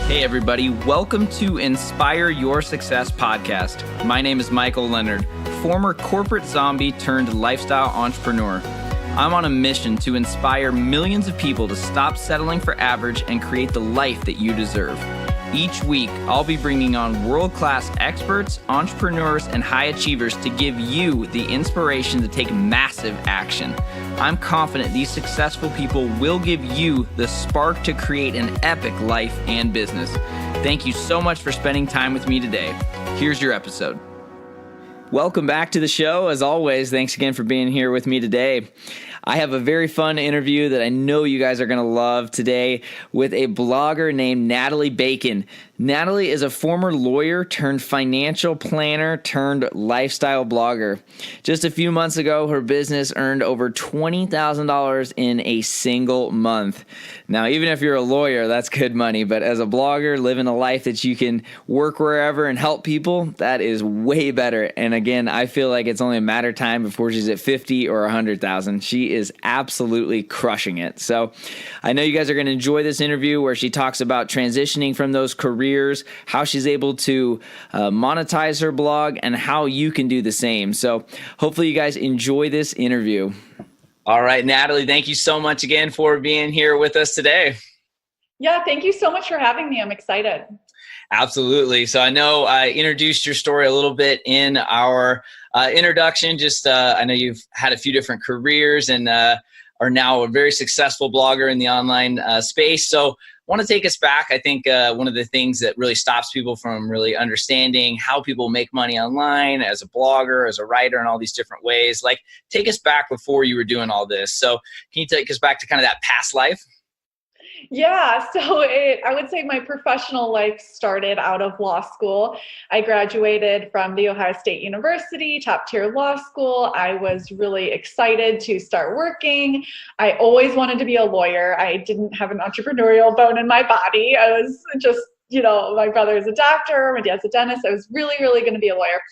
Hey everybody, welcome to Inspire Your Success podcast. My name is Michael Leonard, former corporate zombie turned lifestyle entrepreneur. I'm on a mission to inspire millions of people to stop settling for average and create the life that you deserve. Each week, I'll be bringing on world-class experts, entrepreneurs, and high achievers to give you the inspiration to take massive action. I'm confident these successful people will give you the spark to create an epic life and business. Thank you so much for spending time with me today. Here's your episode. Welcome back to the show. As always, thanks again for being here with me today. I have a very fun interview that I know you guys are going to love today with a blogger named Natalie Bacon. Natalie is a former lawyer turned financial planner turned lifestyle blogger. Just a few months ago, her business earned over $20,000 in a single month. Now, even if you're a lawyer, that's good money, but as a blogger, living a life that you can work wherever and help people, that is way better. And again, I feel like it's only a matter of time before she's at 50 or 100,000. She is absolutely crushing it. So I know you guys are going to enjoy this interview where she talks about transitioning from those careers, how she's able to monetize her blog, and how you can do the same. So hopefully you guys enjoy this interview. All right, Natalie, thank you so much again for being here with us today. Yeah, thank you so much for having me. I'm excited. Absolutely. So I know I introduced your story a little bit in our introduction. I know you've had a few different careers and are now a very successful blogger in the online space. So I want to take us back. I think one of the things that really stops people from really understanding how people make money online as a blogger, as a writer, and all these different ways. Like, take us back before you were doing all this. So can you take us back to kind of that past life? Yeah, so I would say my professional life started out of law school. I graduated from The Ohio State University, top tier law school. I was really excited to start working. I always wanted to be a lawyer. I didn't have an entrepreneurial bone in my body. I was just, my brother is a doctor, my dad's a dentist. I was really, really going to be a lawyer.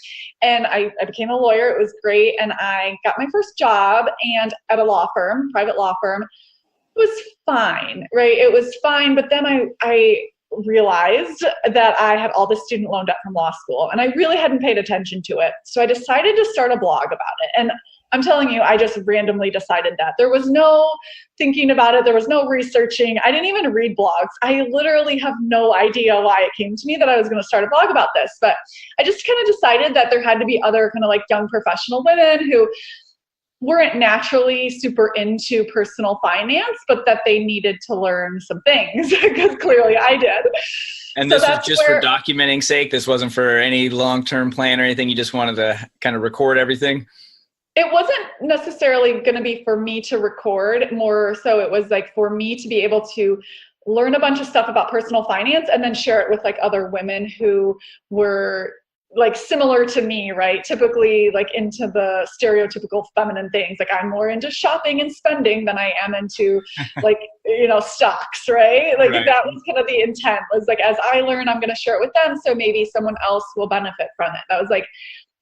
And I became a lawyer. It was great. And I got my first job and at a law firm, private law firm. It was fine, right? It was fine. But then I realized that I had all this student loan debt from law school and I really hadn't paid attention to it. So I decided to start a blog about it. And I'm telling you, I just randomly decided that. There was no thinking about it. There was no researching. I didn't even read blogs. I literally have no idea why it came to me that I was going to start a blog about this. But I just kind of decided that there had to be other kind of like young professional women who weren't naturally super into personal finance, but that they needed to learn some things because clearly I did. And this was just for documenting sake. This wasn't for any long-term plan or anything. You just wanted to kind of record everything. It wasn't necessarily going to be for me to record, more so it was like for me to be able to learn a bunch of stuff about personal finance and then share it with like other women who were like similar to me, right? Typically like into the stereotypical feminine things. Like I'm more into shopping and spending than I am into like, stocks, right? Like That was kind of the intent, was like, as I learn, I'm going to share it with them. So maybe someone else will benefit from it. That was like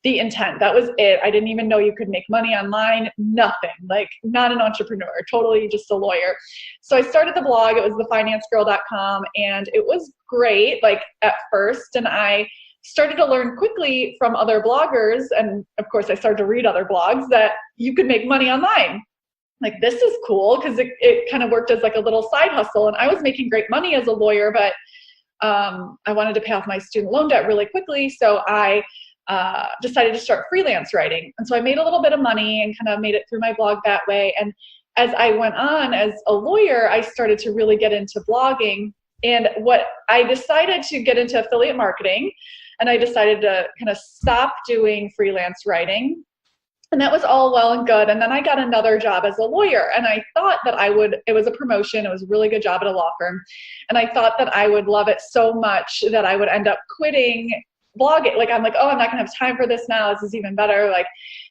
the intent. That was it. I didn't even know you could make money online. Nothing, like not an entrepreneur, totally just a lawyer. So I started the blog. It was thefinancegirl.com and it was great. Like at first, and I started to learn quickly from other bloggers. And of course I started to read other blogs that you could make money online. Like, this is cool, because it kind of worked as like a little side hustle. And I was making great money as a lawyer, but I wanted to pay off my student loan debt really quickly. So I decided to start freelance writing. And so I made a little bit of money and kind of made it through my blog that way. And as I went on as a lawyer, I started to really get into blogging. And what I decided to get into affiliate marketing. And I decided to kind of stop doing freelance writing. And that was all well and good. And then I got another job as a lawyer. And I thought that it was a promotion. It was a really good job at a law firm. And I thought that I would love it so much that I would end up quitting blogging. Like, I'm like, oh, I'm not gonna have time for this now. This is even better. Like,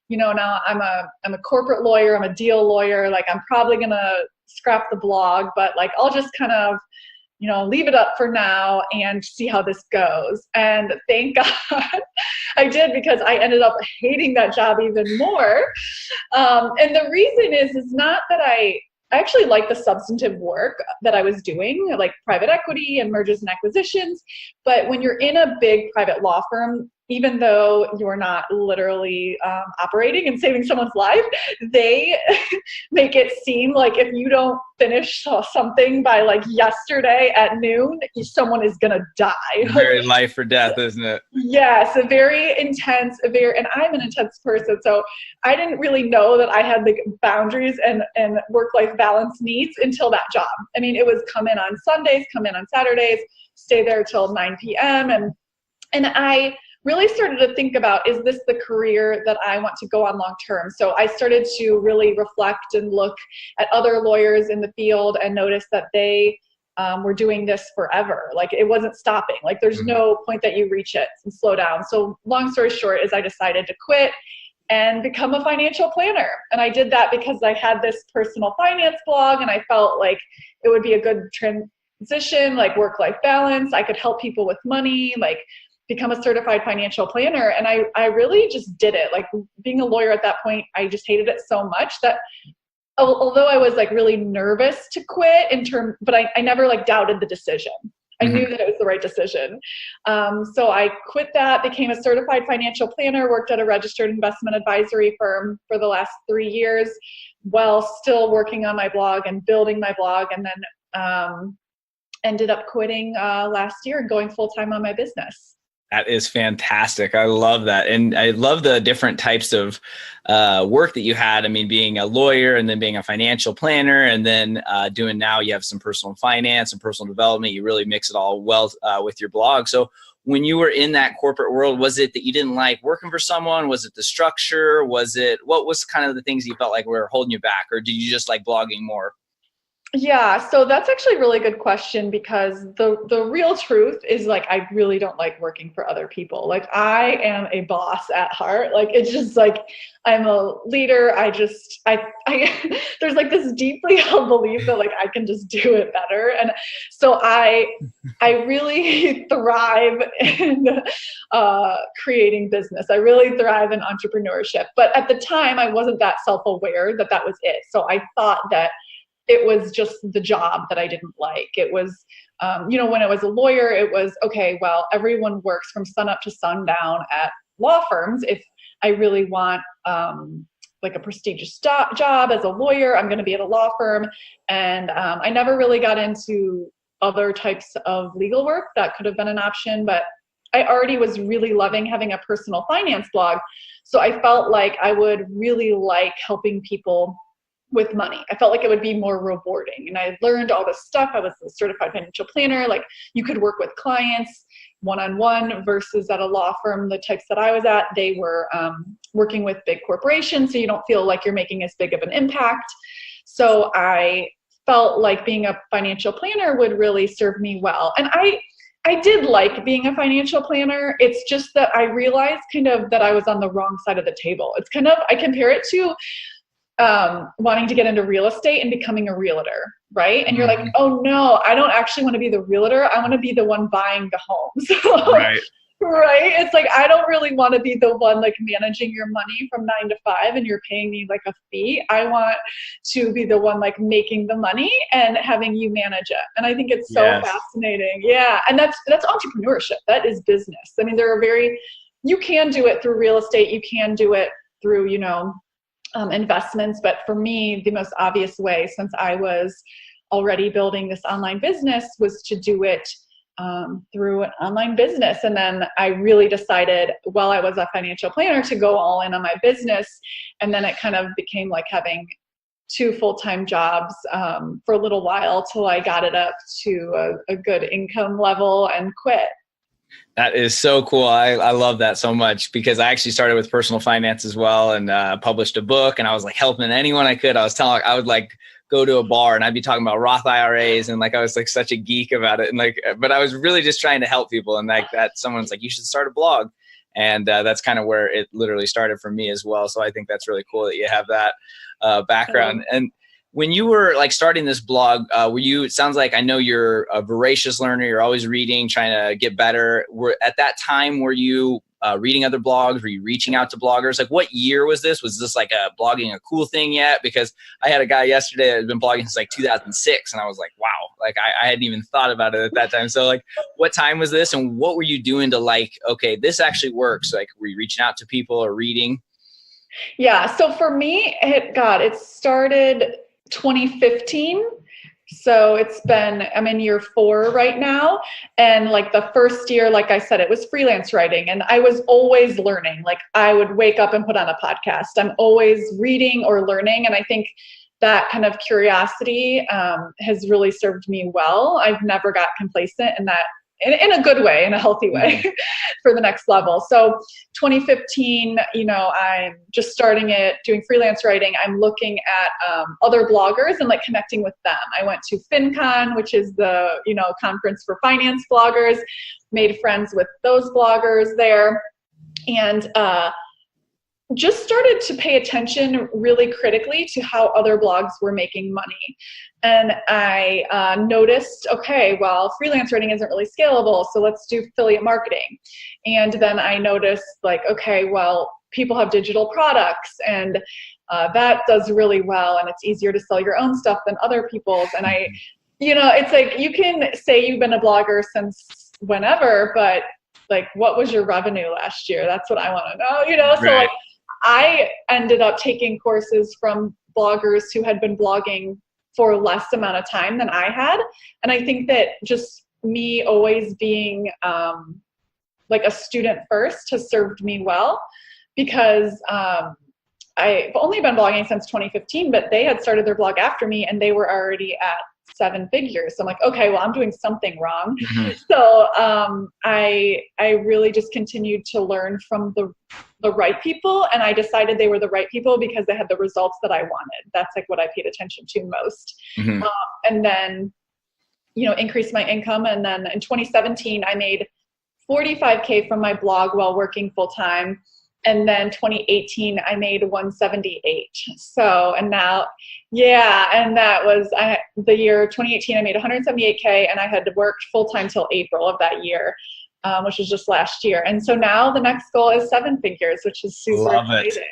now I'm a corporate lawyer. I'm a deal lawyer. Like, I'm probably gonna scrap the blog, but like, I'll just kind of leave it up for now and see how this goes. And thank God I did, because I ended up hating that job even more. And the reason is not that I I actually liked the substantive work that I was doing, like private equity and mergers and acquisitions. But when you're in a big private law firm, even though you're not literally operating and saving someone's life, they make it seem like if you don't finish something by like yesterday at noon, someone is gonna die. Very life or death, isn't it? Yes, a very intense, and I'm an intense person, so I didn't really know that I had the boundaries and work-life balance needs until that job. I mean, it was come in on Sundays, come in on Saturdays, stay there till 9 p.m. And I really started to think about, is this the career that I want to go on long term? So I started to really reflect and look at other lawyers in the field and notice that they were doing this forever. Like it wasn't stopping. Like there's no point that you reach it and slow down. So long story short is I decided to quit and become a financial planner. And I did that because I had this personal finance blog and I felt like it would be a good transition, like work-life balance. I could help people with money, like become a certified financial planner. And I really just did it. Like being a lawyer at that point, I just hated it so much that although I was like really nervous to quit but I never like doubted the decision. I knew that it was the right decision. So I quit that, became a certified financial planner, worked at a registered investment advisory firm for the last 3 years while still working on my blog and building my blog, and then ended up quitting last year and going full-time on my business. That is fantastic. I love that. And I love the different types of work that you had. I mean, being a lawyer and then being a financial planner and then doing now you have some personal finance and personal development. You really mix it all well with your blog. So when you were in that corporate world, was it that you didn't like working for someone? Was it the structure? What was kind of the things you felt like were holding you back? Or did you just like blogging more? Yeah, so that's actually a really good question, because the real truth is like I really don't like working for other people. Like I am a boss at heart. Like it's just like I'm a leader. I there's like this deeply held belief that like I can just do it better. And so I really thrive in creating business. I really thrive in entrepreneurship. But at the time I wasn't that self-aware that that was it. So I thought that it was just the job that I didn't like. It was, when I was a lawyer, it was, okay, well, everyone works from sun up to sundown at law firms. If I really want like a prestigious job as a lawyer, I'm going to be at a law firm. And I never really got into other types of legal work. That could have been an option, but I already was really loving having a personal finance blog. So I felt like I would really like helping people with money. I felt like it would be more rewarding. And I learned all this stuff. I was a certified financial planner. Like you could work with clients one-on-one versus at a law firm, the types that I was at, they were working with big corporations. So you don't feel like you're making as big of an impact. So I felt like being a financial planner would really serve me well. And I did like being a financial planner. It's just that I realized kind of that I was on the wrong side of the table. It's kind of, I compare it to wanting to get into real estate and becoming a realtor, right? And you're like, oh no, I don't actually want to be the realtor. I want to be the one buying the homes. Right. Right. It's like, I don't really want to be the one like managing your money from 9 to 5 and you're paying me like a fee. I want to be the one like making the money and having you manage it. And I think it's so fascinating. Yeah. And that's entrepreneurship. That is business. I mean, you can do it through real estate. You can do it through, investments. But for me, the most obvious way, since I was already building this online business, was to do it through an online business. And then I really decided while I was a financial planner to go all in on my business. And then it kind of became like having 2 full-time jobs for a little while till I got it up to a good income level and quit. That is so cool. I love that so much, because I actually started with personal finance as well and published a book, and I was like helping anyone I could. I would like go to a bar and I'd be talking about Roth IRAs, and like I was like such a geek about it, and like, but I was really just trying to help people, and like that someone's like, you should start a blog, and that's kind of where it literally started for me as well. So I think that's really cool that you have that background. And when you were like starting this blog, it sounds like, I know you're a voracious learner. You're always reading, trying to get better. At that time, were you reading other blogs? Were you reaching out to bloggers? Like, what year was this? Was this like blogging a cool thing yet? Because I had a guy yesterday that had been blogging since like 2006. And I was like, wow, like I hadn't even thought about it at that time. So like, what time was this? And what were you doing to like, okay, this actually works? Like, were you reaching out to people or reading? Yeah. So for me, it started 2015. So I'm in year 4 right now. And like the first year, like I said, it was freelance writing and I was always learning. Like I would wake up and put on a podcast. I'm always reading or learning. And I think that kind of curiosity has really served me well. I've never got complacent in that, in a good way, in a healthy way for the next level. So 2015, I'm just starting it, doing freelance writing. I'm looking at other bloggers and like connecting with them. I went to FinCon, which is the, conference for finance bloggers, made friends with those bloggers there. And just started to pay attention really critically to how other blogs were making money. And I noticed, okay, well, freelance writing isn't really scalable, so let's do affiliate marketing. And then I noticed like, okay, well, people have digital products and that does really well and it's easier to sell your own stuff than other people's. And it's like, you can say you've been a blogger since whenever, but like, what was your revenue last year? That's what I want to know, Right. So like, I ended up taking courses from bloggers who had been blogging for less amount of time than I had. And I think that just me always being like a student first has served me well because I've only been blogging since 2015, but they had started their blog after me and they were already at 7 figures. So I'm like, okay, well, I'm doing something wrong. Mm-hmm. So I really just continued to learn from the right people. And I decided they were the right people because they had the results that I wanted. That's like what I paid attention to most. Mm-hmm. And then, increased my income. And then in 2017, I made $45K from my blog while working full time. And then 2018, I made 178. So, and now, and that was the year 2018, I made 178K and I had worked full time till April of that year, which was just last year. And so now the next goal is 7 figures, which is super exciting.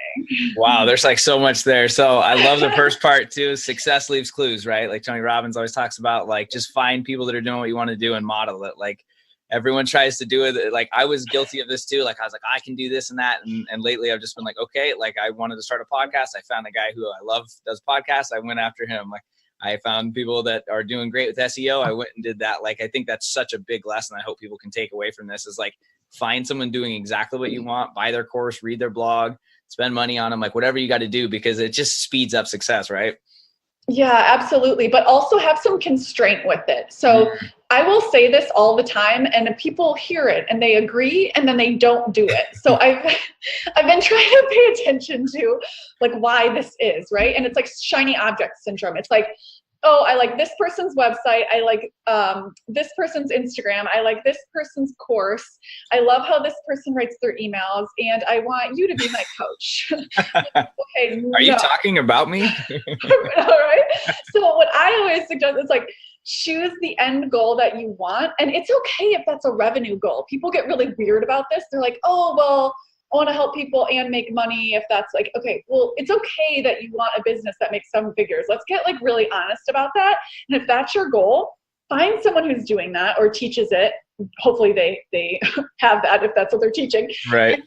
Wow. There's like so much there. So I love the first part too. Success leaves clues, right? Like Tony Robbins always talks about, like, just find people that are doing what you want to do and model it. Like, everyone tries to do it. Like, I was guilty of this too. Like, I was like, I can do this and that. And lately I've just been like, okay, like, I wanted to start a podcast. I found a guy who I love does podcasts. I went after him. Like, I found people that are doing great with SEO. I went and did that. Like, I think that's such a big lesson I hope people can take away from this is like, find someone doing exactly what you want, buy their course, read their blog, spend money on them, like whatever you got to do, because it just speeds up success, right? Yeah, absolutely. But also have some constraint with it. So I will say this all the time and people hear it and they agree and then they don't do it. So I've been trying to pay attention to like why this is, right? And it's like shiny object syndrome. It's like, oh, I like this person's website. I like this person's Instagram. I like this person's course. I love how this person writes their emails and I want you to be my coach. Okay, Are you talking about me? All right. So what I always suggest is like, choose the end goal that you want. And it's okay if that's a revenue goal. People get really weird about this. They're like, oh, well, I want to help people and make money. If that's like, okay, well, it's okay that you want a business that makes 7 figures. Let's get like really honest about that. And if that's your goal, find someone who's doing that or teaches it. Hopefully they have that if that's what they're teaching. Right.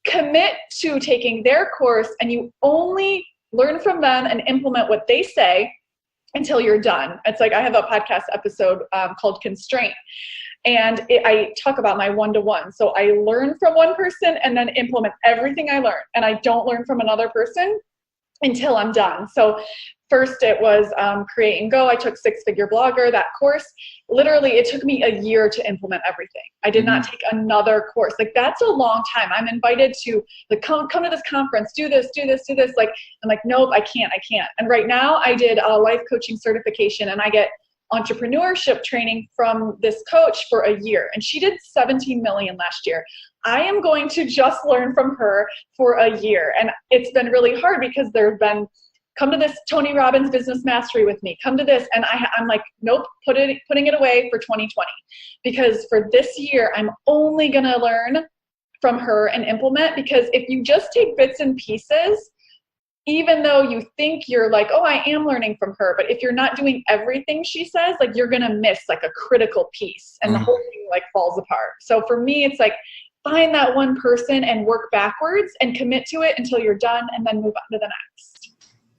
Commit to taking their course and you only learn from them and implement what they say until you're done. It's like I have a podcast episode called Constraint. And I talk about my one-to-one. So I learn from one person and then implement everything I learn. And I don't learn from another person until I'm done. So first it was Create and Go. I took 6-Figure Blogger, that course. Literally, it took me a year to implement everything. I did not take another course. Like, that's a long time. I'm invited to like come to this conference, do this. Like, I'm like, nope, I can't. And right now I did a life coaching certification and I get entrepreneurship training from this coach for a year. And she did 17 million last year. I am going to just learn from her for a year. And it's been really hard because there've been, come to this Tony Robbins Business Mastery with me, come to this. And I'm like, nope, putting it away for 2020. Because for this year, I'm only going to learn from her and implement, because if you just take bits and pieces, even though you think you're like, oh, I am learning from her, but if you're not doing everything she says, like you're going to miss like a critical piece and the whole thing like falls apart. So for me, it's like, find that one person and work backwards and commit to it until you're done and then move on to the next.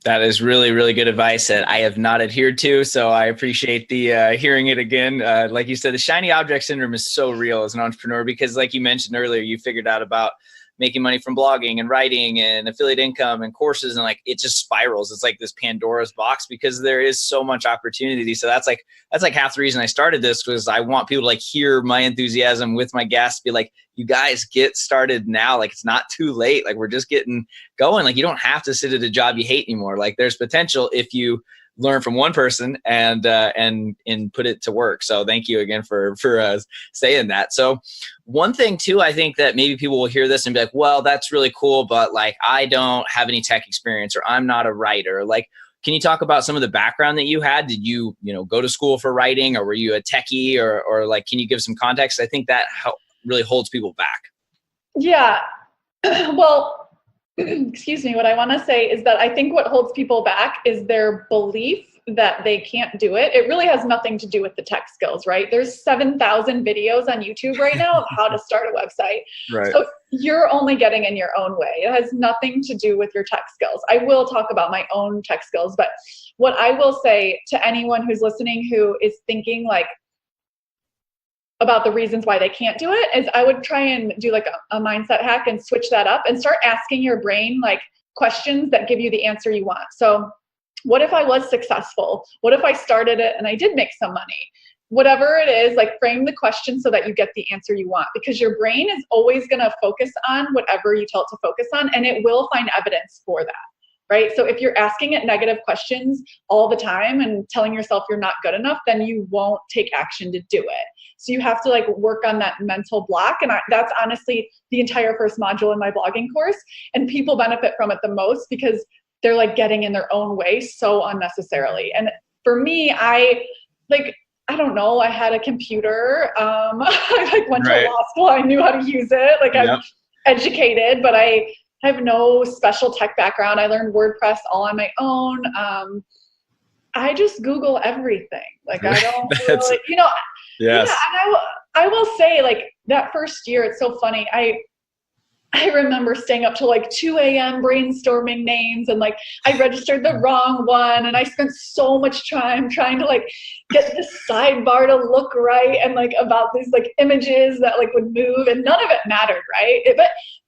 That is really, really good advice that I have not adhered to. So I appreciate the hearing it again. Like you said, the shiny object syndrome is so real as an entrepreneur, because like you mentioned earlier, you figured out about making money from blogging and writing and affiliate income and courses, and like it just spirals. It's like this Pandora's box because there is so much opportunity. So that's like half the reason I started this, was I want people to like hear my enthusiasm with my guests, be like, you guys get started now. Like it's not too late. Like we're just getting going. Like you don't have to sit at a job you hate anymore. Like there's potential if you learn from one person and put it to work. So thank you again for saying that. So one thing too, I think that maybe people will hear this and be like, well, that's really cool, but like, I don't have any tech experience, or I'm not a writer. Like, can you talk about some of the background that you had? Did you go to school for writing, or were you a techie, or like, can you give some context? I think that really holds people back. Yeah. Well, excuse me, what I want to say is that I think what holds people back is their belief that they can't do it. It really has nothing to do with the tech skills, right? There's 7,000 videos on YouTube right now of how to start a website. Right. So you're only getting in your own way. It has nothing to do with your tech skills. I will talk about my own tech skills, but what I will say to anyone who's listening who is thinking like about the reasons why they can't do it, is I would try and do like a mindset hack and switch that up and start asking your brain like questions that give you the answer you want. So what if I was successful? What if I started it and I did make some money? Whatever it is, like frame the question so that you get the answer you want, because your brain is always going to focus on whatever you tell it to focus on, and it will find evidence for that. Right? So if you're asking it negative questions all the time and telling yourself you're not good enough, then you won't take action to do it. So you have to like work on that mental block. And that's honestly the entire first module in my blogging course. And people benefit from it the most because they're like getting in their own way so unnecessarily. And for me, I don't know, I had a computer. I like went to law school. I knew how to use it. Like I'm educated, but I have no special tech background. I learned WordPress all on my own. I just Google everything. Like I don't really, yes. Yeah, and I will say like that first year, it's so funny. I remember staying up till like 2 a.m. brainstorming names, and like I registered the wrong one, and I spent so much time trying to like get the sidebar to look right, and like about these like images that like would move, and none of it mattered, right?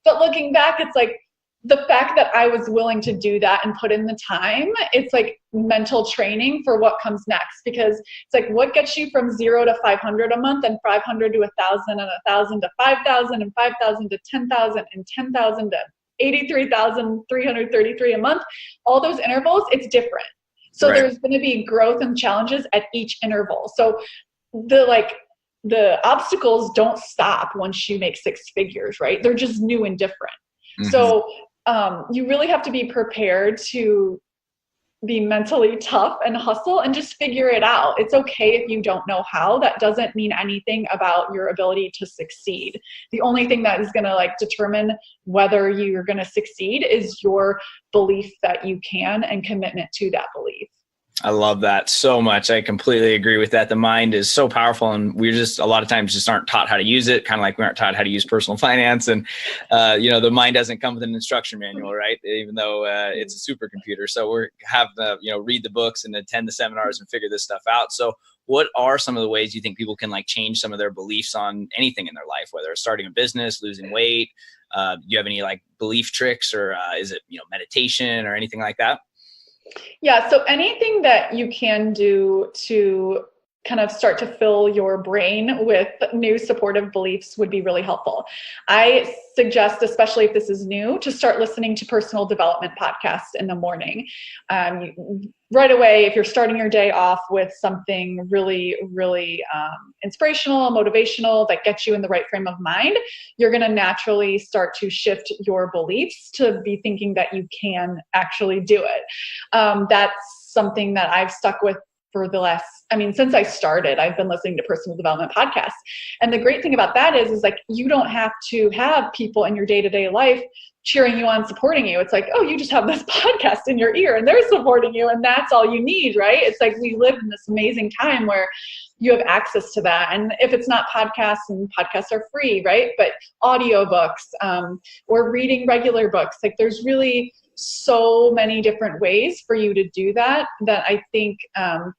But looking back, it's like the fact that I was willing to do that and put in the time, it's like mental training for what comes next, because it's like what gets you from 0 to 500 a month, and 500 to 1,000, and 1,000 to 5,000, and 5,000 to 10,000, and 10,000 to 83,333 a month. All those intervals, it's different. So there's going to be growth and challenges at each interval. So the obstacles don't stop once you make 6 figures, right? They're just new and different. Mm-hmm. So you really have to be prepared to be mentally tough and hustle and just figure it out. It's okay if you don't know how. That doesn't mean anything about your ability to succeed. The only thing that is going to like determine whether you're going to succeed is your belief that you can and commitment to that belief. I love that so much. I completely agree with that. The mind is so powerful, and we just a lot of times just aren't taught how to use it. Kind of like we aren't taught how to use personal finance, and the mind doesn't come with an instruction manual, right? Even though it's a supercomputer. So we have to read the books and attend the seminars and figure this stuff out. So what are some of the ways you think people can like change some of their beliefs on anything in their life, whether it's starting a business, losing weight? Do you have any like belief tricks, or is it meditation or anything like that? Yeah, so anything that you can do to kind of start to fill your brain with new supportive beliefs would be really helpful. I suggest, especially if this is new, to start listening to personal development podcasts in the morning. Right away, if you're starting your day off with something really, really inspirational, motivational, that gets you in the right frame of mind, you're going to naturally start to shift your beliefs to be thinking that you can actually do it. That's something that I've stuck with for the last, since I started, I've been listening to personal development podcasts. And the great thing about that is like, you don't have to have people in your day-to-day life cheering you on, supporting you. It's like, oh, you just have this podcast in your ear and they're supporting you, and that's all you need, right? It's like we live in this amazing time where you have access to that. And if it's not podcasts, and podcasts are free, right? But audiobooks, or reading regular books, like there's really so many different ways for you to do that I think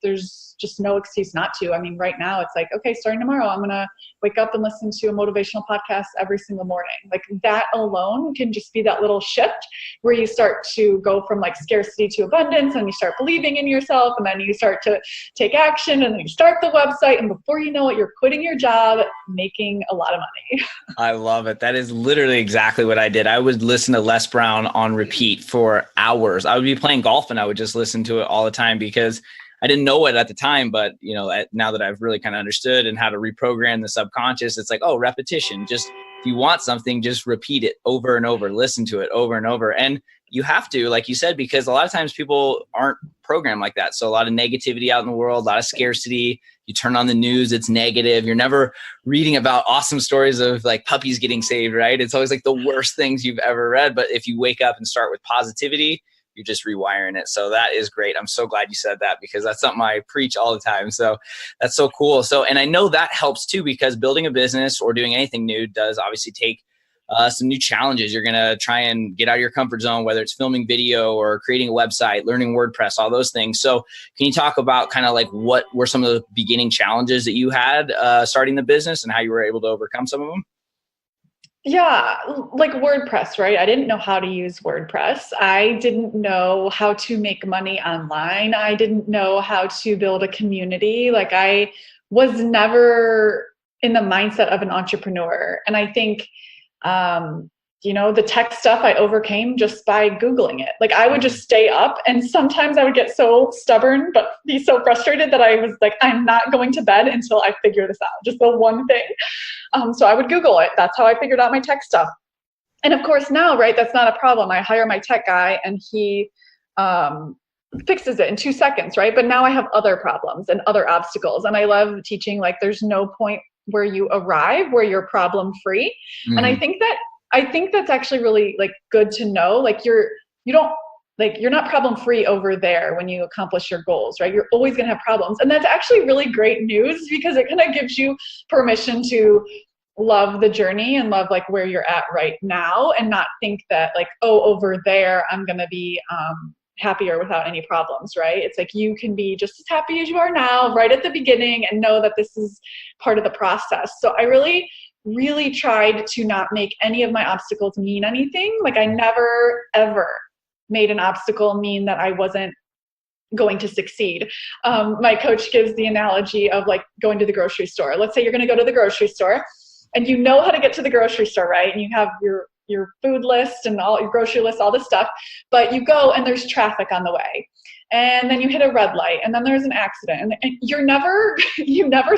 there's just no excuse not to. Right now it's like, okay, starting tomorrow, I'm going to wake up and listen to a motivational podcast every single morning. Like that alone can just be that little shift where you start to go from like scarcity to abundance, and you start believing in yourself, and then you start to take action, and then you start the website, and before you know it, you're quitting your job, making a lot of money. I love it. That is literally exactly what I did. I would listen to Les Brown on repeat for hours. I would be playing golf and I would just listen to it all the time because I didn't know it at the time, but now that I've really kind of understood and how to reprogram the subconscious, it's like, oh, repetition. Just if you want something, just repeat it over and over, listen to it over and over. And you have to, like you said, because a lot of times people aren't programmed like that. So a lot of negativity out in the world, a lot of scarcity. You turn on the news, it's negative. You're never reading about awesome stories of like puppies getting saved, right? It's always like the worst things you've ever read. But if you wake up and start with positivity, you're just rewiring it. So that is great. I'm so glad you said that because that's something I preach all the time. So that's so cool. So, and I know that helps too, because building a business or doing anything new does obviously take some new challenges. You're going to try and get out of your comfort zone, whether it's filming video or creating a website, learning WordPress, all those things. So can you talk about kind of like what were some of the beginning challenges that you had starting the business and how you were able to overcome some of them? Yeah, like WordPress, right? I didn't know how to use WordPress. I didn't know how to make money online. I didn't know how to build a community. Like I was never in the mindset of an entrepreneur. And I think, the tech stuff I overcame just by Googling it. Like I would just stay up, and sometimes I would get so stubborn, but be so frustrated that I was like, I'm not going to bed until I figure this out. Just the one thing. So I would Google it. That's how I figured out my tech stuff. And of course now, right, that's not a problem. I hire my tech guy and he fixes it in 2 seconds, right? But now I have other problems and other obstacles. And I love teaching, like there's no point where you arrive where you're problem free. Mm-hmm. And I think that's actually really like good to know. Like you're not problem free over there when you accomplish your goals, right? You're always going to have problems. And that's actually really great news because it kind of gives you permission to love the journey and love like where you're at right now, and not think that like, oh, over there, I'm going to be happier without any problems, right? It's like you can be just as happy as you are now, right at the beginning, and know that this is part of the process. So I really tried to not make any of my obstacles mean anything. Like I never, ever made an obstacle mean that I wasn't going to succeed. My coach gives the analogy of like going to the grocery store. Let's say you're going to go to the grocery store and you know how to get to the grocery store, right? And you have your food list and all your grocery list, all this stuff, but you go and there's traffic on the way. And then you hit a red light and then there's an accident, and you never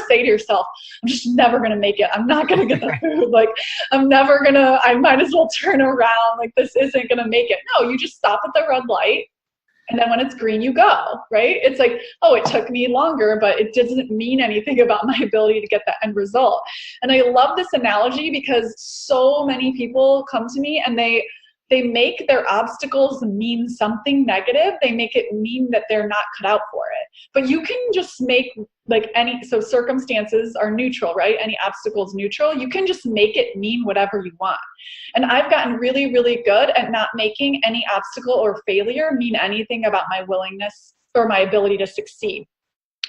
say to yourself, I'm just never going to make it. I'm not going to get the food. Like I might as well turn around. Like this isn't going to make it. No, you just stop at the red light. And then when it's green, you go, right? It's like, oh, it took me longer, but it doesn't mean anything about my ability to get that end result. And I love this analogy because so many people come to me and they make their obstacles mean something negative. They make it mean that they're not cut out for it. But you can just make so circumstances are neutral, right? Any obstacle is neutral. You can just make it mean whatever you want. And I've gotten really, really good at not making any obstacle or failure mean anything about my willingness or my ability to succeed.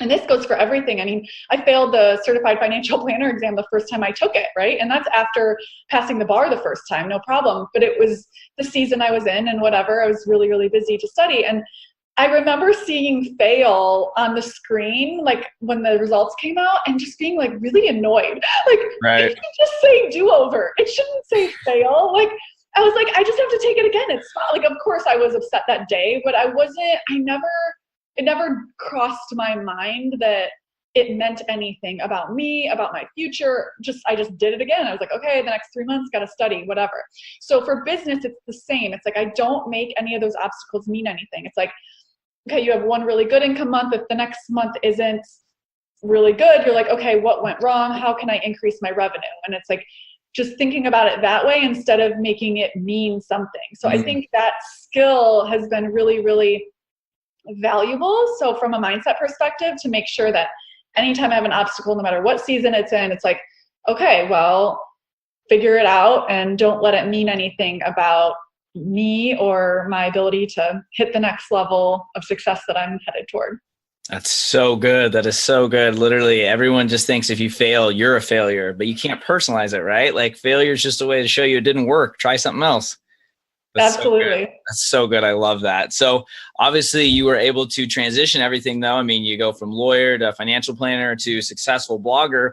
And this goes for everything. I mean, I failed the certified financial planner exam the first time I took it, right? And that's after passing the bar the first time, no problem. But it was the season I was in and whatever. I was really, really busy to study. And I remember seeing fail on the screen, like when the results came out, and just being like really annoyed. Like, right. It should just say do-over. It shouldn't say fail. Like, I was like, I just have to take it again. It's fine. Like, of course I was upset that day, but it never crossed my mind that it meant anything about me, about my future. I just did it again. I was like, okay, the next 3 months, got to study, whatever. So for business, it's the same. It's like, I don't make any of those obstacles mean anything. It's like, okay, you have one really good income month. If the next month isn't really good, you're like, okay, what went wrong? How can I increase my revenue? And it's like just thinking about it that way instead of making it mean something. So I think that skill has been really, really valuable. So from a mindset perspective, to make sure that anytime I have an obstacle, no matter what season it's in, it's like, okay, well, figure it out and don't let it mean anything about me or my ability to hit the next level of success that I'm headed toward. That's so good. That is so good. Literally, everyone just thinks if you fail, you're a failure, but you can't personalize it, right? Like failure is just a way to show you it didn't work. Try something else. That's Absolutely. So good. That's so good. I love that. So obviously you were able to transition everything though. I mean, you go from lawyer to financial planner to successful blogger.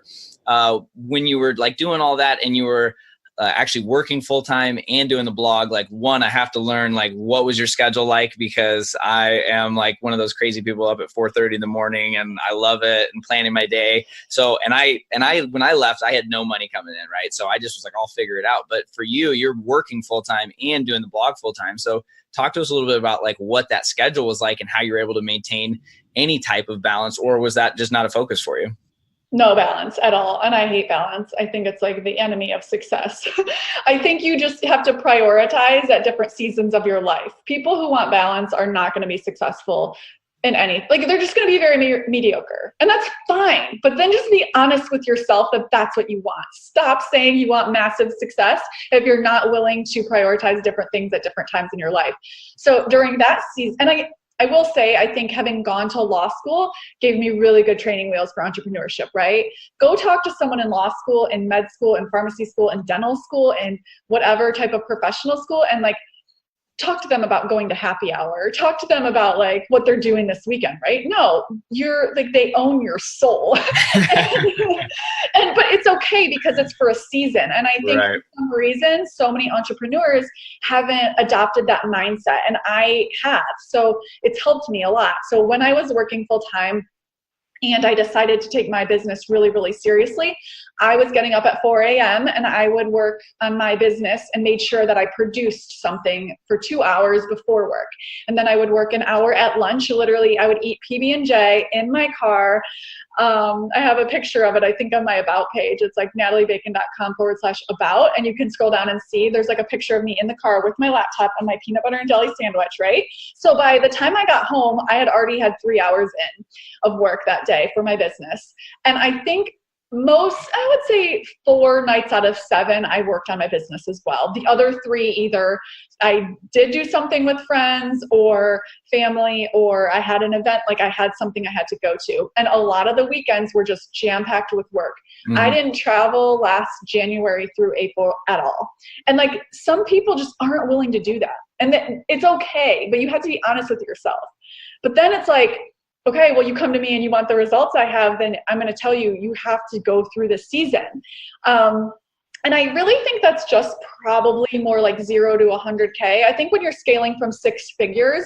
When you were like doing all that and you were actually working full time and doing the blog, like one, I have to learn like what was your schedule like, because I am like one of those crazy people up at 4:30 in the morning and I love it and planning my day. So, and I when I left, I had no money coming in, right? So I just was like, I'll figure it out. But for you, you're working full time and doing the blog full time. So talk to us a little bit about like what that schedule was like and how you were able to maintain any type of balance, or was that just not a focus for you? No balance at all. And I hate balance. I think it's like the enemy of success. I think you just have to prioritize at different seasons of your life. People who want balance are not going to be successful in any, like they're just going to be very mediocre, and that's fine. But then just be honest with yourself that that's what you want. Stop saying you want massive success if you're not willing to prioritize different things at different times in your life. So during that season, and I will say, I think having gone to law school gave me really good training wheels for entrepreneurship, right? Go talk to someone in law school, in med school, in pharmacy school, in dental school, in whatever type of professional school, and like talk to them about going to happy hour, talk to them about like what they're doing this weekend, right? No, you're like, they own your soul. But it's okay because it's for a season. And I think for some reason, so many entrepreneurs haven't adopted that mindset, and I have. So it's helped me a lot. So when I was working full time, and I decided to take my business really, really seriously, I was getting up at 4 a.m. and I would work on my business and made sure that I produced something for 2 hours before work. And then I would work an hour at lunch. Literally, I would eat PB&J in my car. I have a picture of it, I think, on my about page. It's like nataliebacon.com/about. And you can scroll down and see there's like a picture of me in the car with my laptop and my peanut butter and jelly sandwich, right? So by the time I got home, I had already had 3 hours in of work that day for my business. And I think I would say 4 nights out of 7, I worked on my business as well. The other 3, either I did do something with friends or family, or I had an event, like I had something I had to go to. And a lot of the weekends were just jam-packed with work. I didn't travel last January through April at all. And like some people just aren't willing to do that. And it's okay, but you have to be honest with yourself. But then it's like, okay, well, you come to me and you want the results I have, then I'm going to tell you, you have to go through the season. And I really think that's just probably more like 0 to 100K. I think when you're scaling from 6 figures,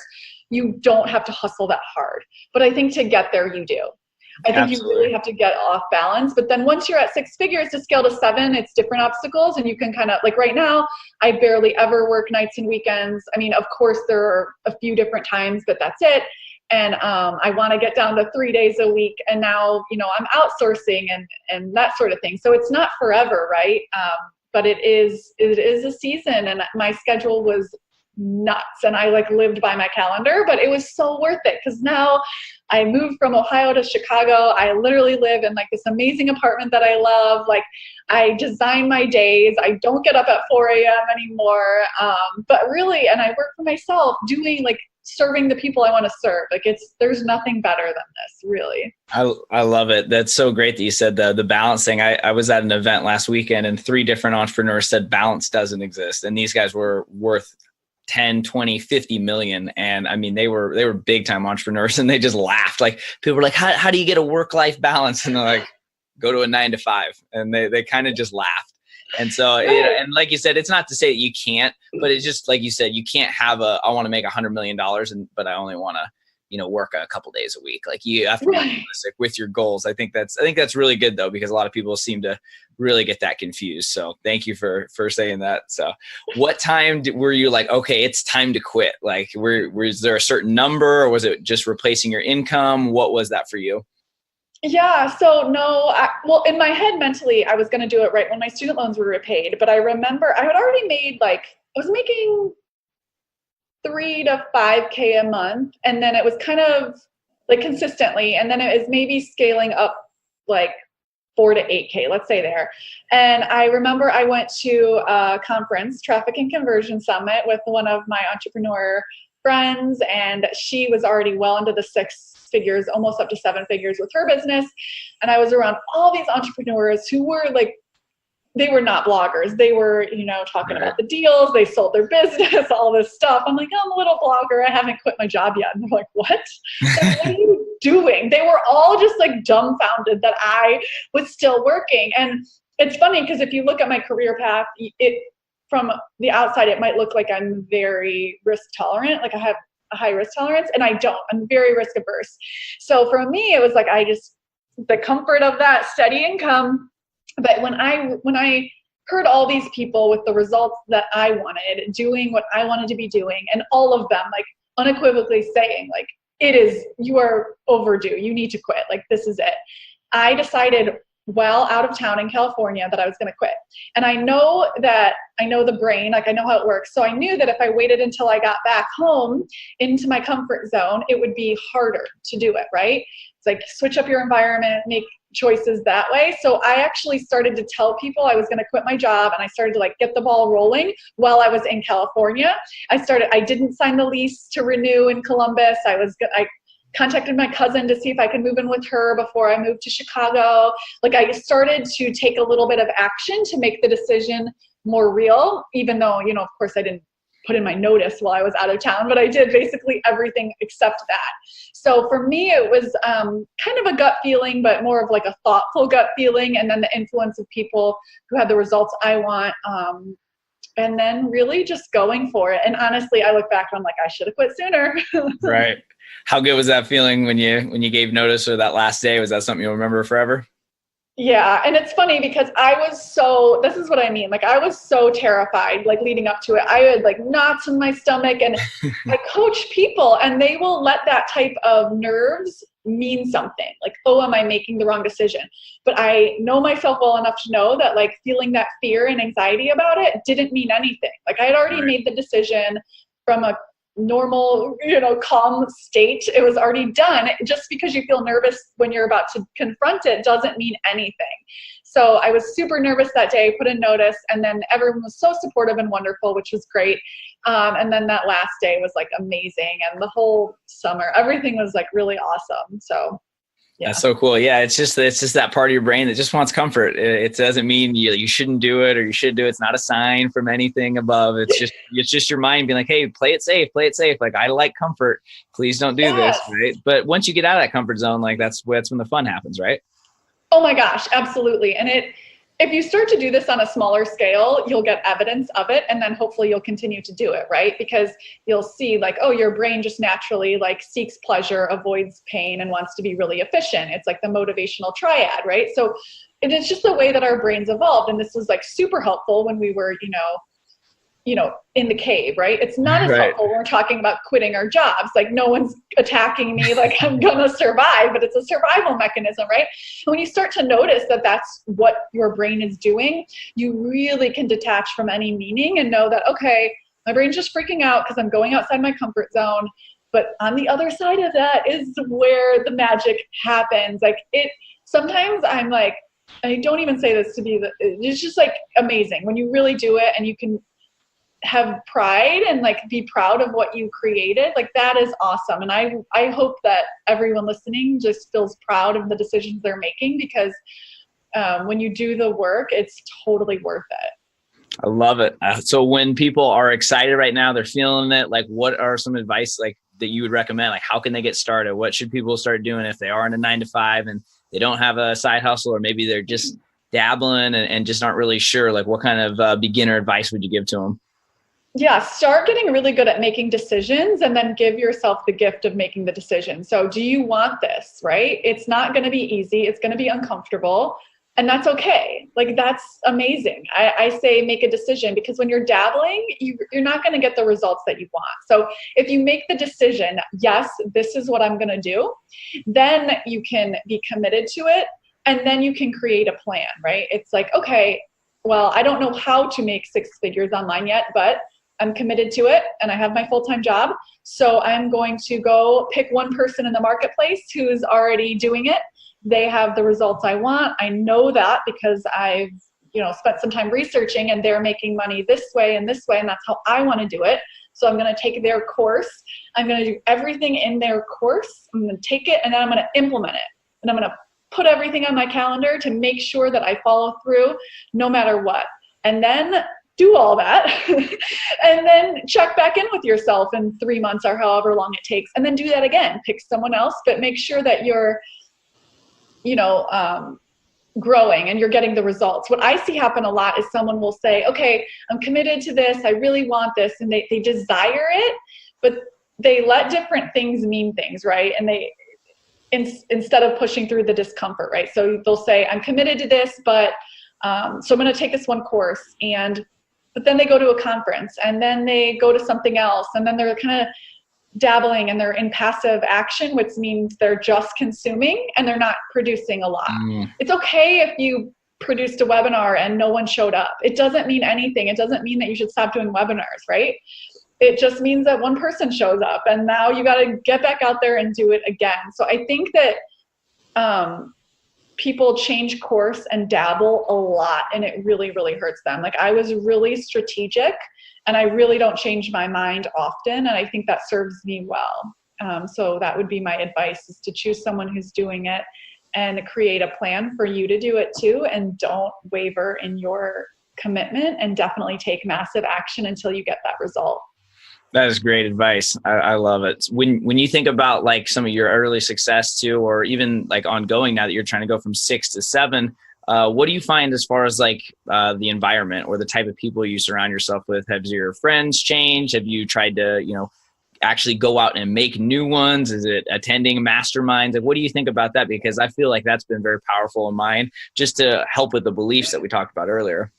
you don't have to hustle that hard. But I think to get there, you do. I think you really have to get off balance. But then once you're at 6 figures, to scale to 7, it's different obstacles. And you can kind of, like right now, I barely ever work nights and weekends. I mean, of course, there are a few different times, but that's it. And I want to get down to 3 days a week. And now, I'm outsourcing and that sort of thing. So it's not forever, right? But it is a season, and my schedule was nuts. And I like lived by my calendar, but it was so worth it because now I moved from Ohio to Chicago. I literally live in like this amazing apartment that I love. Like I design my days. I don't get up at 4 a.m. anymore. But really, and I work for myself doing like serving the people I want to serve. Like there's nothing better than this, really. I love it. That's so great that you said the balance thing. I was at an event last weekend and 3 different entrepreneurs said balance doesn't exist. And these guys were worth 10, 20, 50 million. And I mean, they were big time entrepreneurs, and they just laughed. Like people were like, how do you get a work-life balance? And they're like, go to a 9 to 5. And they kind of just laughed. And so, and like you said, it's not to say that you can't, but it's just like you said, you can't have I want to make $100 million, but I only want to work a couple days a week. Like you have to be realistic with your goals. I think that's really good though, because a lot of people seem to really get that confused. So thank you for saying that. So what time were you like, okay, it's time to quit? Like, was there a certain number, or was it just replacing your income? What was that for you? Yeah. So no, well, in my head mentally, I was going to do it right when my student loans were repaid. But I remember I had already made I was making 3 to 5K a month. And then it was kind of like consistently. And then it was maybe scaling up like 4 to 8K, let's say there. And I remember I went to a conference, Traffic and Conversion Summit, with one of my entrepreneur friends. And she was already well into the 6 figures, almost up to 7 figures with her business. And I was around all these entrepreneurs who were like, they were not bloggers. They were, talking about the deals. They sold their business, all this stuff. I'm like, I'm a little blogger. I haven't quit my job yet. And they're like, what? Like, what are you doing? They were all just like dumbfounded that I was still working. And it's funny because if you look at my career path, from the outside, it might look like I'm very risk tolerant. Like I have a high risk tolerance, and I don't. I'm very risk averse. So for me, it was like the comfort of that steady income. But when I heard all these people with the results that I wanted, doing what I wanted to be doing, and all of them like unequivocally saying like, you are overdue, you need to quit, like this is it. I decided while out of town in California that I was going to quit. And I know the brain, like I know how it works. So I knew that if I waited until I got back home into my comfort zone, it would be harder to do it, right? It's like switch up your environment, make choices that way. So I actually started to tell people I was going to quit my job, and I started to like get the ball rolling while I was in California. I didn't sign the lease to renew in Columbus. I contacted my cousin to see if I could move in with her before I moved to Chicago. Like I started to take a little bit of action to make the decision more real, even though, of course I didn't put in my notice while I was out of town, but I did basically everything except that. So for me, it was kind of a gut feeling, but more of like a thoughtful gut feeling. And then the influence of people who had the results I want. And then really just going for it. And honestly, I look back and I'm like, I should have quit sooner. Right. How good was that feeling when you gave notice, or that last day? Was that something you'll remember forever? Yeah. And it's funny because this is what I mean. Like I was so terrified, like leading up to it. I had like knots in my stomach, and I coach people, and they will let that type of nerves mean something. Like, oh, am I making the wrong decision? But I know myself well enough to know that like feeling that fear and anxiety about it didn't mean anything. Like I had already made the decision from a normal, calm state. It was already done. Just because you feel nervous when you're about to confront it doesn't mean anything. So I was super nervous that day, put in notice, and then everyone was so supportive and wonderful, which was great. And then that last day was like amazing. And the whole summer, everything was like really awesome. So yeah. That's so cool. Yeah. It's just that part of your brain that just wants comfort. It doesn't mean you shouldn't do it or you should do it. It's not a sign from anything above. It's just your mind being like, hey, play it safe. Like, I like comfort. Please don't do this. Right. But once you get out of that comfort zone, like that's when the fun happens. Right. Oh my gosh. Absolutely. And if you start to do this on a smaller scale, you'll get evidence of it, and then hopefully you'll continue to do it, right? Because you'll see like, oh, your brain just naturally like seeks pleasure, avoids pain, and wants to be really efficient. It's like the motivational triad, right? So it is just the way that our brains evolved. And this was like super helpful when we were, in the cave, right? It's not as helpful when we're talking about quitting our jobs. Like no one's attacking me, like I'm gonna survive, but it's a survival mechanism, right? And when you start to notice that that's what your brain is doing, you really can detach from any meaning and know that, okay, my brain's just freaking out because I'm going outside my comfort zone. But on the other side of that is where the magic happens. Like sometimes I'm like, I don't even say this to be it's just like amazing when you really do it and you can have pride and like be proud of what you created. Like that is awesome. And I hope that everyone listening just feels proud of the decisions they're making, because when you do the work, it's totally worth it. I love it. So when people are excited right now, they're feeling it, like what are some advice like that you would recommend? Like how can they get started? What should people start doing if they are in a 9-to-5 and they don't have a side hustle, or maybe they're just dabbling and just aren't really sure? Like what kind of beginner advice would you give to them? Yeah, start getting really good at making decisions and then give yourself the gift of making the decision. So do you want this, right? It's not going to be easy. It's going to be uncomfortable. And that's okay. Like, that's amazing. I say make a decision, because when you're dabbling, you're not going to get the results that you want. So if you make the decision, yes, this is what I'm going to do, then you can be committed to it. And then you can create a plan, right? It's like, okay, well, I don't know how to make 6 figures online yet, but I'm committed to it and I have my full-time job. So I'm going to go pick one person in the marketplace who's already doing it. They have the results I want. I know that because I've, spent some time researching, and they're making money this way, and that's how I want to do it. So I'm going to take their course. I'm going to do everything in their course. I'm going to take it and then I'm going to implement it. And I'm going to put everything on my calendar to make sure that I follow through no matter what. And then do all that and then check back in with yourself in 3 months or however long it takes, and then do that again. Pick someone else, but make sure that you're growing and you're getting the results. What I see happen a lot is someone will say, okay, I'm committed to this, I really want this, and they desire it, but they let different things mean things, right? And they instead of pushing through the discomfort, right? So they'll say, I'm committed to this, but so I'm going to take this one course, but then they go to a conference, and then they go to something else, and then they're kind of dabbling, and they're in passive action, which means they're just consuming and they're not producing a lot. It's okay if you produced a webinar and no one showed up. It doesn't mean anything. It doesn't mean that you should stop doing webinars, right? It just means that one person shows up, and now you got to get back out there and do it again. So I think that people change course and dabble a lot, and it really, really hurts them. Like, I was really strategic, and I really don't change my mind often, and I think that serves me well. So that would be my advice, is to choose someone who's doing it and create a plan for you to do it too, and don't waver in your commitment, and definitely take massive action until you get that result. That is great advice. I love it. When you think about like some of your early success too, or even like ongoing now that you're trying to go from 6 to 7, what do you find as far as like the environment or the type of people you surround yourself with? Have your friends changed? Have you tried to, actually go out and make new ones? Is it attending masterminds? Like, what do you think about that? Because I feel like that's been very powerful in mine, just to help with the beliefs that we talked about earlier.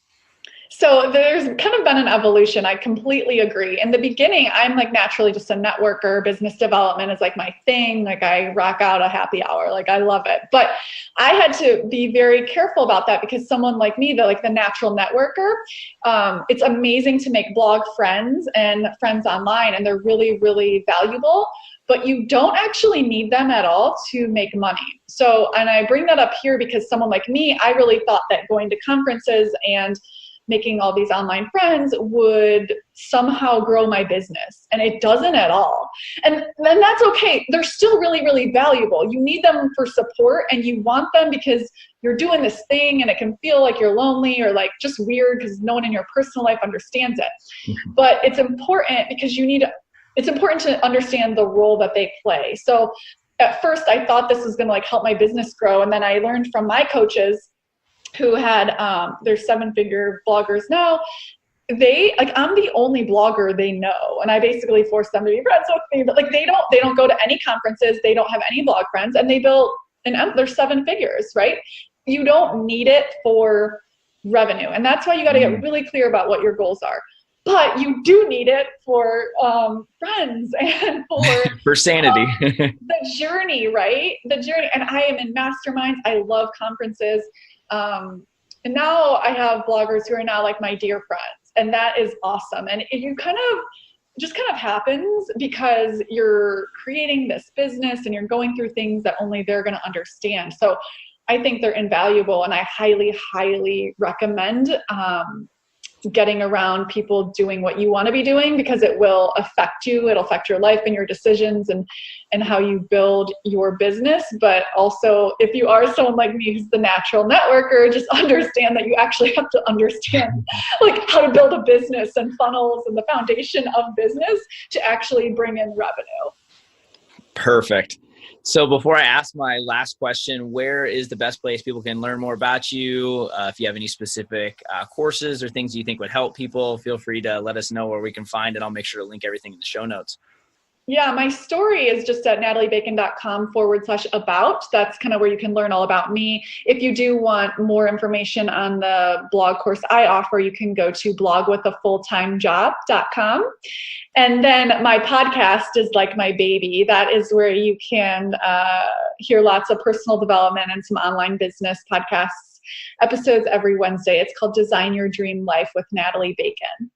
So there's kind of been an evolution. I completely agree. In the beginning, I'm like naturally just a networker. Business development is like my thing. Like, I rock out a happy hour. Like, I love it. But I had to be very careful about that, because someone like me, the natural networker, it's amazing to make blog friends and friends online, and they're really, really valuable. But you don't actually need them at all to make money. So, and I bring that up here because someone like me, I really thought that going to conferences and making all these online friends would somehow grow my business, and it doesn't at all. And then that's okay. They're still really, really valuable. You need them for support, and you want them because you're doing this thing, and it can feel like you're lonely or like just weird because no one in your personal life understands it. But it's important because it's important to understand the role that they play. So at first I thought this was going to like help my business grow. And then I learned from my coaches who had, they're 7-figure bloggers now. I'm the only blogger they know. And I basically forced them to be friends with me, but like, they don't go to any conferences. They don't have any blog friends, and they built they're 7 figures, right? You don't need it for revenue. And that's why you got to get really clear about what your goals are. But you do need it for friends and for sanity. The journey, right? The journey. And I am in masterminds. I love conferences. And now I have bloggers who are now like my dear friends, and that is awesome. And it just kind of happens because you're creating this business and you're going through things that only they're going to understand. So I think they're invaluable, and I highly, highly recommend getting around people doing what you want to be doing, because it will affect you. It'll affect your life and your decisions and how you build your business. But also, if you are someone like me who's the natural networker, just understand that you actually have to understand like how to build a business and funnels and the foundation of business to actually bring in revenue. Perfect. So before I ask my last question, where is the best place people can learn more about you? If you have any specific courses or things you think would help people, feel free to let us know where we can find it. I'll make sure to link everything in the show notes. Yeah, my story is just at nataliebacon.com/about. That's kind of where you can learn all about me. If you do want more information on the blog course I offer, you can go to blogwithafulltimejob.com. And then my podcast is like my baby. That is where you can hear lots of personal development and some online business podcasts episodes every Wednesday. It's called Design Your Dream Life with Natalie Bacon.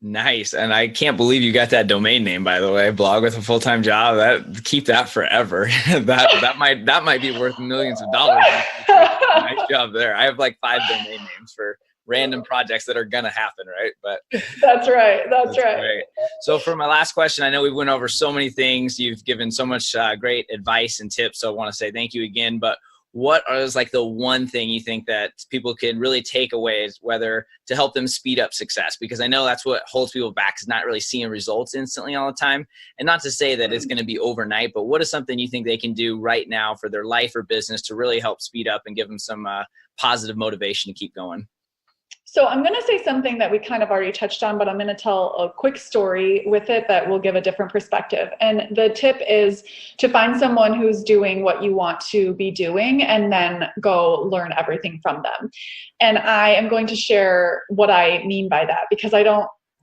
Nice. And I can't believe you got that domain name, by the way, blog with a full-time job. Keep that forever. that might be worth millions of dollars. Nice job there. I have like 5 domain names for random projects that are going to happen, right? But that's right. That's right. Great. So for my last question, I know we went over so many things. You've given so much great advice and tips. So I want to say thank you again. But what is like the one thing you think that people can really take away, is whether to help them speed up success? Because I know that's what holds people back, is not really seeing results instantly all the time. And not to say that it's going to be overnight, but what is something you think they can do right now for their life or business to really help speed up and give them some positive motivation to keep going? So I'm going to say something that we kind of already touched on, but I'm going to tell a quick story with it that will give a different perspective. And the tip is to find someone who's doing what you want to be doing and then go learn everything from them. And I am going to share what I mean by that, because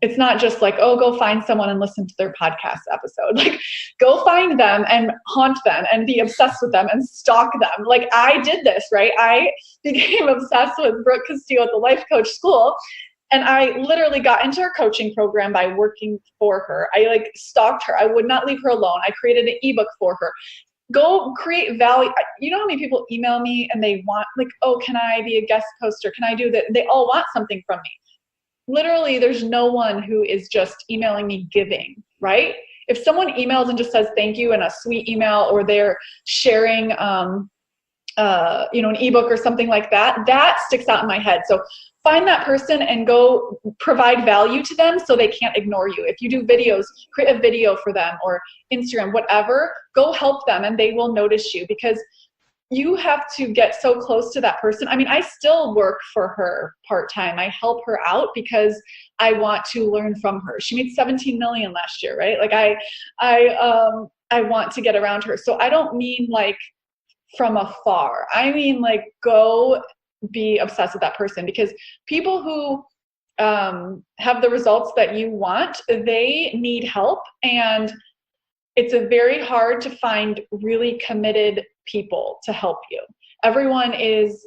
it's not just like, oh, go find someone and listen to their podcast episode. Like, go find them and haunt them and be obsessed with them and stalk them. Like, I did this, right? I became obsessed with Brooke Castillo at the Life Coach School. And I literally got into her coaching program by working for her. I stalked her. I would not leave her alone. I created an ebook for her. Go create value. You know how many people email me and they want oh, can I be a guest poster? Can I do that? They all want something from me. Literally, there's no one who is just emailing me giving, right? If someone emails and just says thank you in a sweet email, or they're sharing, an ebook or something like that, that sticks out in my head. So find that person and go provide value to them so they can't ignore you. If you do videos, create a video for them, or Instagram, whatever, go help them and they will notice you, because you have to get so close to that person. I mean, I still work for her part-time. I help her out because I want to learn from her. She made 17 million last year, right? Like I want to get around her. So I don't mean from afar. I mean, go be obsessed with that person, because people who have the results that you want, they need help. And it's very hard to find really committed people to help you. Everyone is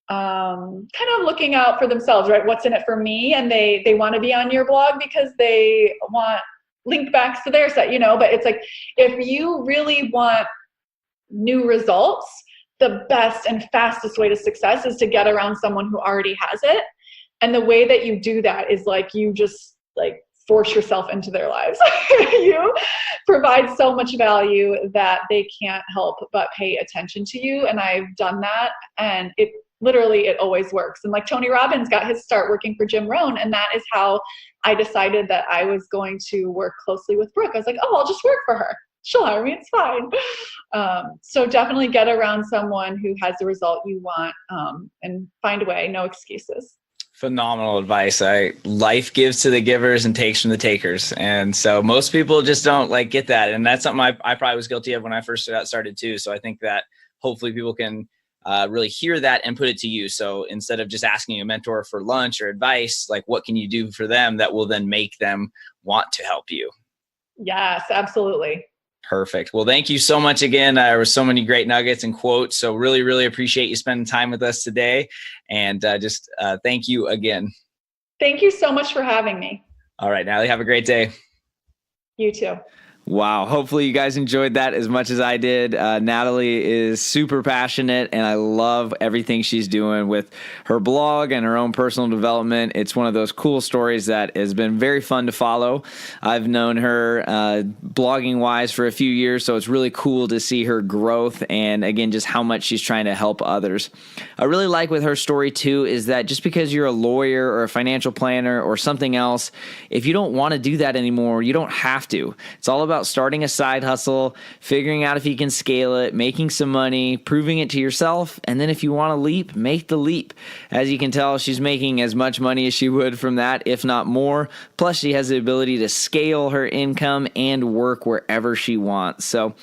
kind of looking out for themselves, right? What's in it for me? And they want to be on your blog because they want link backs to their site, but it's like, if you really want new results, the best and fastest way to success is to get around someone who already has it. And the way that you do that is you just force yourself into their lives. You provide so much value that they can't help but pay attention to you. And I've done that, and it always works. And Tony Robbins got his start working for Jim Rohn, and that is how I decided that I was going to work closely with Brooke. I was like, oh, I'll just work for her. She'll hire me. It's fine. So definitely get around someone who has the result you want, and find a way. No excuses. Phenomenal advice. Life gives to the givers and takes from the takers. And so most people just don't get that. And that's something I probably was guilty of when I first started too. So I think that hopefully people can really hear that and put it to use. So instead of just asking a mentor for lunch or advice, what can you do for them that will then make them want to help you? Yes, absolutely. Perfect. Well, thank you so much again. There were so many great nuggets and quotes. So really, really appreciate you spending time with us today. And thank you again. Thank you so much for having me. All right, Natalie, have a great day. You too. Wow. Hopefully you guys enjoyed that as much as I did. Natalie is super passionate, and I love everything she's doing with her blog and her own personal development. It's one of those cool stories that has been very fun to follow. I've known her blogging wise for a few years, so it's really cool to see her growth and, again, just how much she's trying to help others. I really like with her story too is that just because you're a lawyer or a financial planner or something else, if you don't want to do that anymore, you don't have to. It's all about about starting a side hustle, figuring out if you can scale it, making some money, proving it to yourself, and then if you want to leap, make the leap. As you can tell, she's making as much money as she would from that, if not more. Plus, she has the ability to scale her income and work wherever she wants. So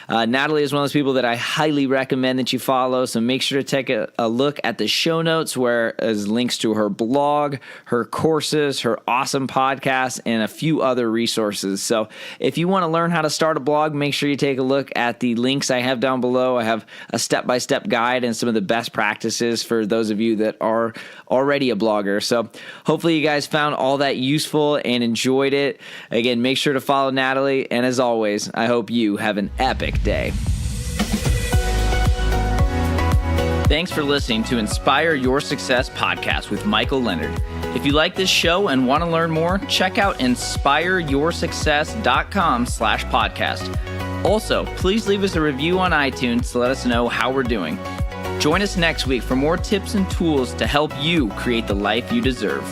Natalie is one of those people that I highly recommend that you follow. So make sure to take a look at the show notes where there's links to her blog, her courses, her awesome podcast, and a few other resources. So if you want to learn how to start a blog, make sure you take a look at the links I have down below. I have a step-by-step guide and some of the best practices for those of you that are already a blogger. So hopefully you guys found all that useful and enjoyed it. Again, make sure to follow Natalie. And as always, I hope you have an epic day. Thanks for listening to Inspire Your Success podcast with Michael Leonard. If you like this show and want to learn more, check out inspireyoursuccess.com/podcast. Also, please leave us a review on iTunes to let us know how we're doing. Join us next week for more tips and tools to help you create the life you deserve.